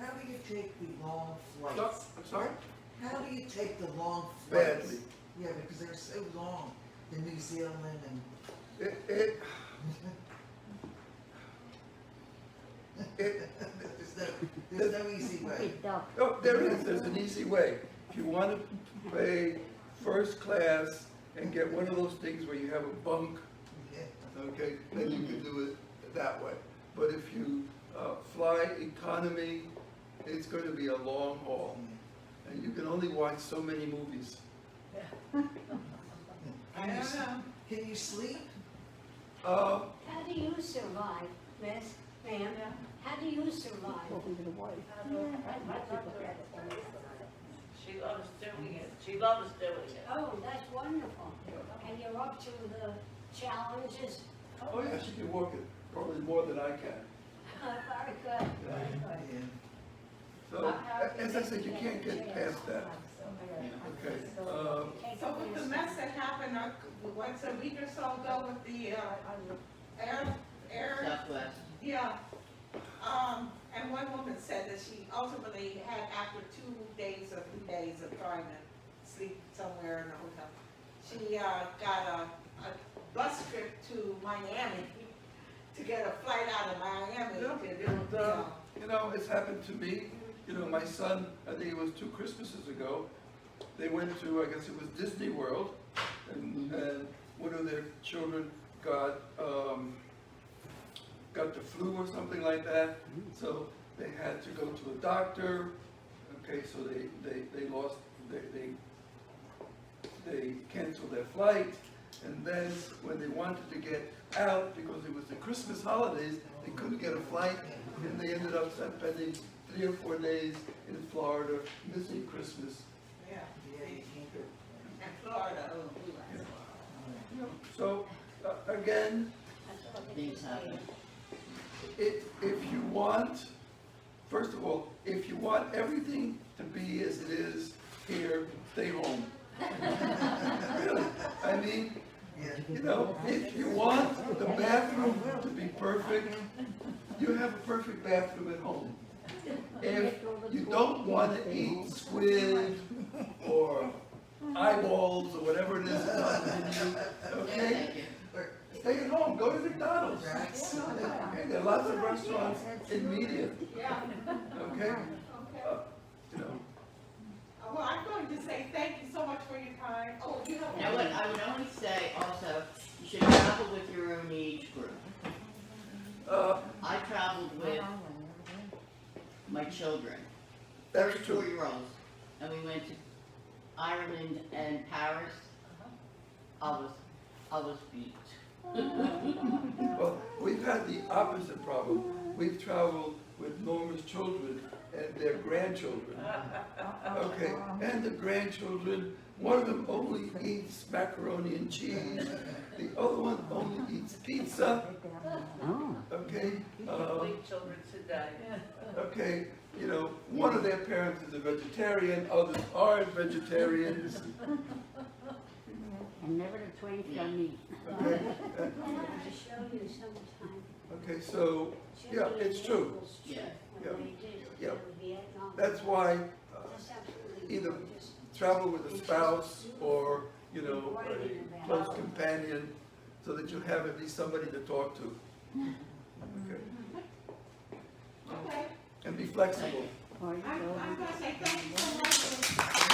How do you take the long So- flights? I'm sorry? How do you take the long flights? Badly. Yeah, because they're so long in New Zealand and It, there's no easy way. oh, there is, there's an easy way. If you want to pay first class and get one of those things where you have a bunk, Yeah. okay, then you can do it that way. But if you fly economy, it's going to be a long haul. And you can only watch so many movies. I don't know. Can you sleep? Uh, How do you survive, miss, ma'am? How do you survive? Talking to the wife. She loves doing it. She loves doing it. Oh, that's wonderful. And you're up to the challenges? oh yeah, she can walk it probably more than I can. Very good, very good. Yeah. as I said, you can't get past that, okay? So with the mess that happened, what's a week or so ago with the, air, Southwest. yeah. And one woman said that she ultimately had, after 2 days or 3 days of trying to sleep somewhere in a hotel, she, got a bus trip to Miami to get a flight out of Miami to do, You know, it's happened to me. You know, my son, I think it was 2 Christmases ago, they went to, I guess it was Disney World, and one of their children got the flu or something like that, so they had to go to a doctor. Okay, so they canceled their flight, and then when they wanted to get out, because it was the Christmas holidays, they couldn't get a flight, and they ended up spending 3 or 4 days in Florida, missing Christmas. yeah, Yeah, you can't go. in Florida. So, again, Things happen. if you want, first of all, if you want everything to be as it is here, stay home. Really, I mean, Yeah. you know, if you want the bathroom to be perfect, you have a perfect bathroom at home. If you don't want to eat squid or eyeballs or whatever it is that's on the menu, okay? Thank you. Stay at home, go to McDonald's. Right. Okay, there are lots of restaurants in media, Yeah, okay? okay. You know, Well, I'm going to say thank you so much for your time. Oh, you have. You know what, I would only say also, you should travel with your own age group. I traveled with my children, that's true. 34-year-olds, and we went to Ireland and Paris. I was beat. Well, we've had the opposite problem. We've traveled with Norma's children and their grandchildren. Okay, and the grandchildren, one of them only eats macaroni and cheese, the other one only eats pizza, Oh, okay? Leave children today. Okay, you know, one of their parents is a vegetarian, others aren't vegetarians, and never the twain shall meet. okay? I have to show you sometime. Okay, so, yeah, it's true. Yeah. Yeah. When they did Yeah. Vietnam. That's why That's absolutely either gorgeous. travel with a spouse or, you know, a close companion, so that you have at least somebody to talk to. Okay, Okay. and be flexible. Or you I'm go- going to say thank you so much.